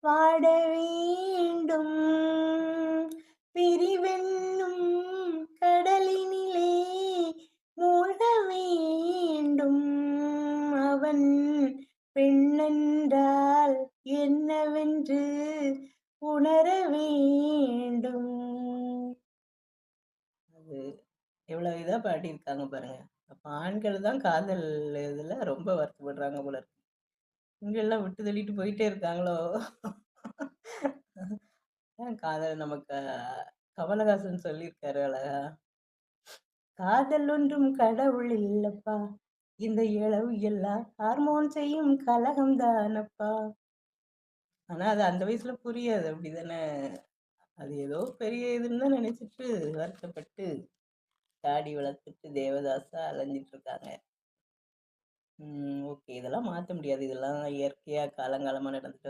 வாட வேண்டும். பிரிவென்னும் கடலினிலே மூழ்க வேண்டும். அவன் பெண்ணென்றால் என்னவென்று உணர வேண்டும். அது எவ்வளவு இதா பாடியிருக்காங்க பாருங்க. அப்ப ஆண்கள் தான் காதல் இதுல ரொம்ப வருத்தப்படுறாங்க போல இருக்கு. பெண்கள்லாம் விட்டு தள்ளிட்டு போயிட்டே இருக்காங்களோ! காதல் நமக்கு கமலஹாசன் சொல்லியிருக்காரு அழகா. காதல் ஒன்றும் கடவுள் இல்லப்பா. இந்த இழவு எல்லாம் ஹார்மோன் செய்யும் கலகம் தானப்பா. ஆனா அது அந்த வயசுல புரியாது. அப்படிதானே? அது ஏதோ பெரிய இதுன்னு தான் நினைச்சுட்டு வருத்தப்பட்டு தாடி வளர்த்துட்டு தேவதாசா அலைஞ்சிட்டு இருக்காங்க. ஓகே. இதெல்லாம் மாத்த முடியாது. இதெல்லாம் இயற்கையா காலங்காலமா நடந்துட்டு